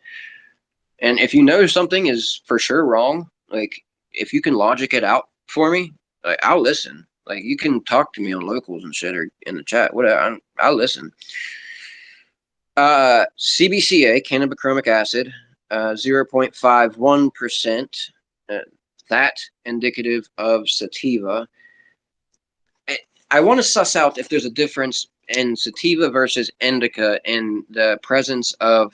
And if you know something is for sure wrong, like if you can logic it out for me, like I'll listen. Like you can talk to me on locals and shit or in the chat, whatever. I'll listen. CBCA, cannabichronic acid, 0.51%. That indicative of sativa. I want to suss out if there's a difference in sativa versus indica in the presence of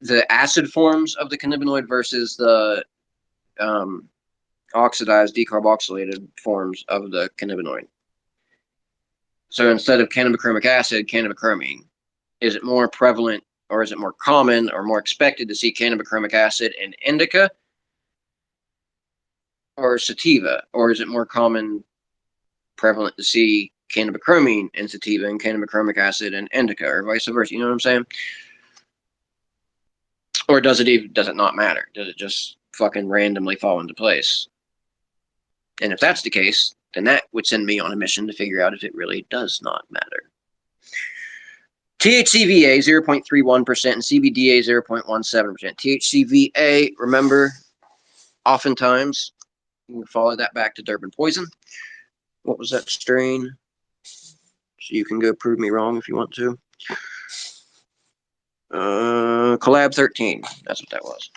the acid forms of the cannabinoid versus the oxidized, decarboxylated forms of the cannabinoid. So instead of cannabichronic acid, cannabichromine. Is it more prevalent, or is it more common or more expected to see cannabichronic acid in indica or sativa? Or is it more common, prevalent to see cannabichromine in sativa and cannabichronic acid in indica, or vice versa? You know what I'm saying? Or does it not matter? Does it just fucking randomly fall into place? And if that's the case, then that would send me on a mission to figure out if it really does not matter. THCVA 0.31% and CBDA 0.17%. THCVA, remember, oftentimes you can follow that back to Durban poison. What was that strain? So you can go prove me wrong if you want to. Collab 13. That's what that was.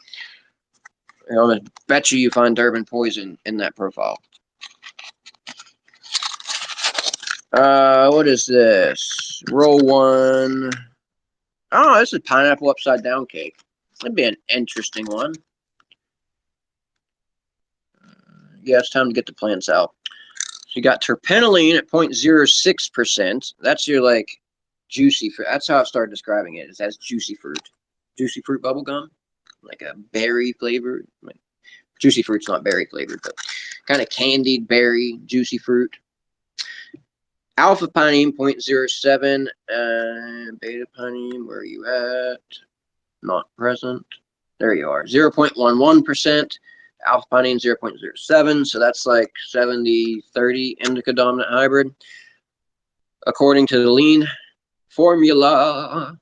I'm gonna bet you find Durban poison in that profile. What is this? Roll one. Oh, this is pineapple upside down cake. That'd be an interesting one. Yeah, it's time to get the plants out. So you got terpenoline at 0.06%. That's your like juicy fruit. That's how I started describing it. Is as juicy fruit. Juicy fruit bubble gum, like a berry flavored. Juicy fruit's not berry flavored, but kind of candied berry juicy fruit. Alpha pinene 0.07, beta pinene, where are you at? Not present. There you are. 0.11%. Alpha pinene 0.07, so that's like 70-30 indica dominant hybrid. According to the lean formula.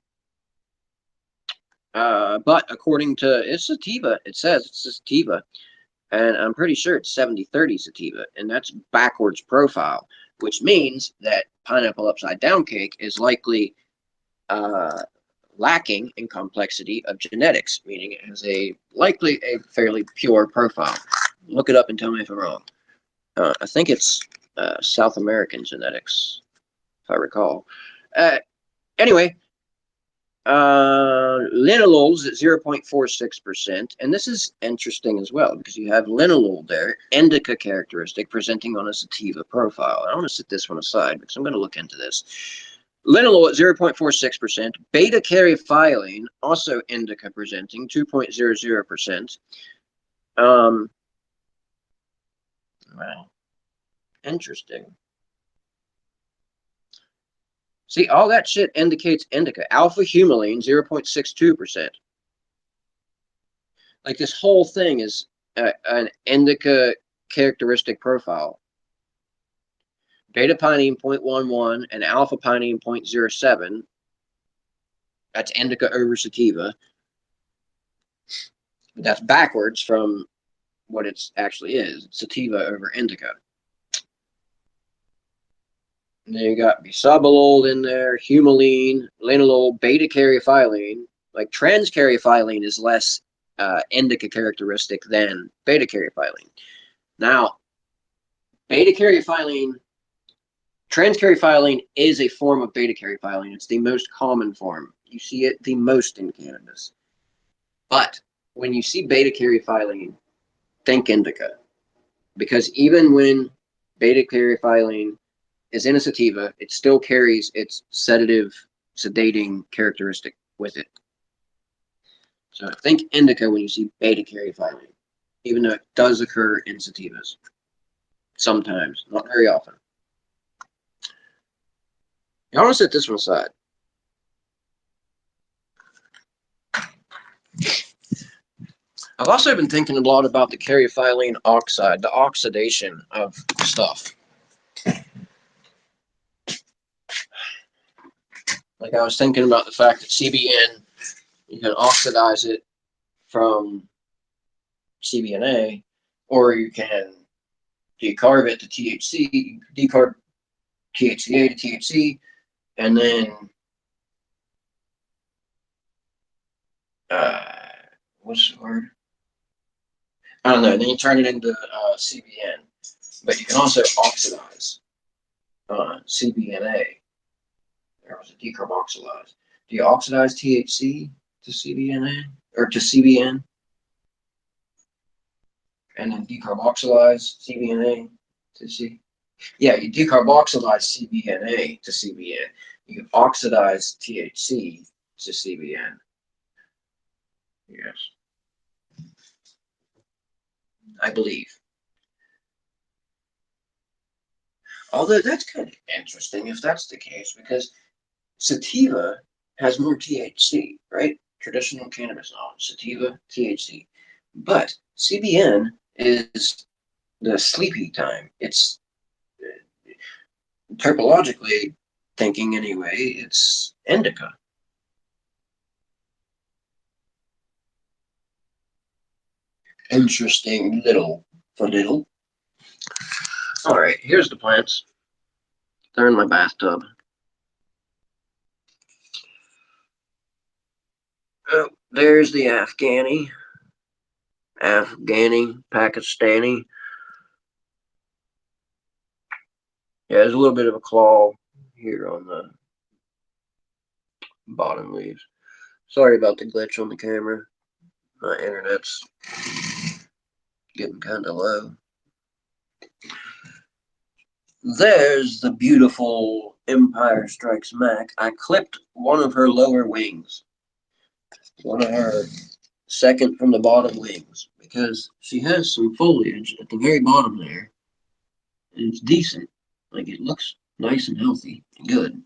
But according to it's sativa, it says it's sativa. And I'm pretty sure it's 70-30 sativa, and that's backwards profile, which means that pineapple upside down cake is likely lacking in complexity of genetics, meaning it has likely a fairly pure profile. Look it up and tell me if I'm wrong. I think it's South American genetics, if I recall. Anyway, linalool's at 0.46%, and this is interesting as well because you have linalool there, indica characteristic presenting on a sativa profile. I want to set this one aside because I'm going to look into this. Linalool at 0.46%, beta caryophyllene also indica presenting 2.00%. Wow, interesting. See, all that shit indicates indica. Alpha humulene, 0.62%. Like this whole thing is an indica characteristic profile. Beta pinene 0.11 and alpha pinene 0.07. That's indica over sativa. But that's backwards from what it actually is. Sativa over indica. And then you got bisabolol in there, humulene, linalool, beta caryophyllene. Like trans caryophyllene is less indica characteristic than beta caryophyllene. Now, beta caryophyllene, trans caryophyllene is a form of beta caryophyllene. It's the most common form. You see it the most in cannabis. But when you see beta caryophyllene, think indica. Because even when beta caryophyllene is in a sativa, it still carries its sedative, sedating characteristic with it. So think indica when you see beta caryophyllene, even though it does occur in sativas. Sometimes, not very often. I want to set this one aside. I've also been thinking a lot about the caryophyllene oxide, the oxidation of stuff. Like I was thinking about the fact that CBN, you can oxidize it from CBNA, or you can decarb it to THC, decarb THCA to THC, and then what's the word? I don't know. Then you turn it into CBN, but you can also oxidize CBNA. There was a decarboxylize. Do you oxidize THC to CBNA or to CBN, and then decarboxylize CBNA to C? Yeah, you decarboxylize CBNA to CBN. You oxidize THC to CBN. Yes, I believe. Although that's kind of interesting if that's the case, because sativa has more THC, right? Traditional cannabis knowledge, sativa, THC. But CBN is the sleepy time. It's terpologically thinking anyway, it's indica. Interesting little fadiddle. All right, here's the plants. They're in my bathtub. Oh, there's the Afghani, Pakistani. Yeah, there's a little bit of a claw here on the bottom leaves. Sorry about the glitch on the camera. My internet's getting kind of low. There's the beautiful Empire Strikes Back. I clipped one of her lower wings. One of her second from the bottom wings. Because she has some foliage at the very bottom there. And it's decent. Like, it looks nice and healthy and good.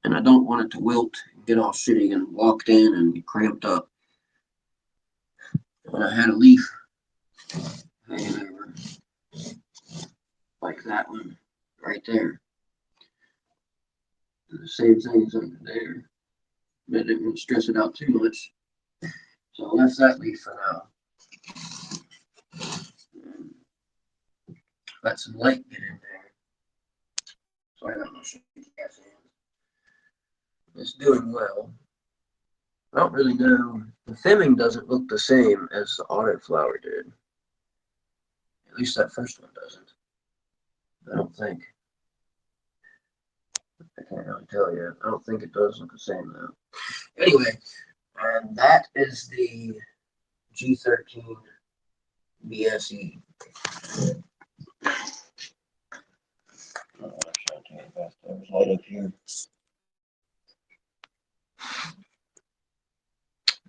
And I don't want it to wilt and get all shitty and locked in and be cramped up. When I had a leaf hanging over, like that one right there. And the same thing is under there. But I didn't want to stress it out too much. So I left that leaf for now. Let some light get in there. So I don't know if it's doing well. I don't really know. The Femming doesn't look the same as the autoflower did. At least that first one doesn't. I don't think. I can't really tell you. I don't think it does look the same though. Anyway, and that is the G13 BSE. There's light up here.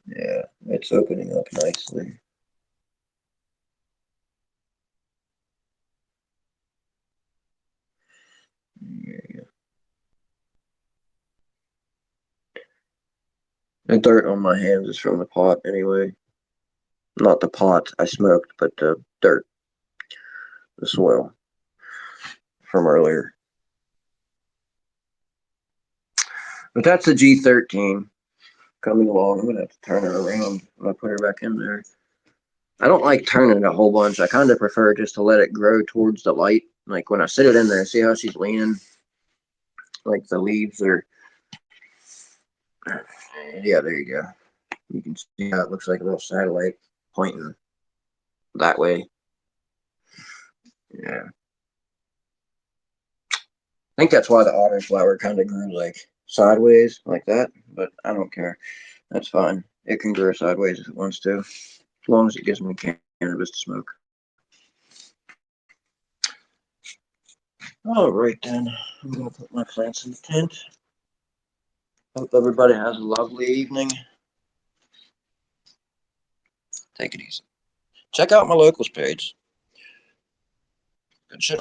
Yeah, it's opening up nicely. Yeah. The dirt on my hands is from the pot anyway. Not the pot I smoked, but the dirt, the soil from earlier. But that's the G13 coming along. I'm going to have to turn her around when I put her back in there. I don't like turning it a whole bunch. I kind of prefer just to let it grow towards the light. Like when I sit it in there, see how she's leaning? Like the leaves are... Yeah, there you go. You can see how it looks like a little satellite pointing that way. Yeah. I think that's why the autoflower kind of grew like sideways like that, but I don't care. That's fine. It can grow sideways if it wants to, as long as it gives me cannabis to smoke. All right, then. I'm going to put my plants in the tent. Hope everybody has a lovely evening. Take it easy. Check out my locals page. Good shit.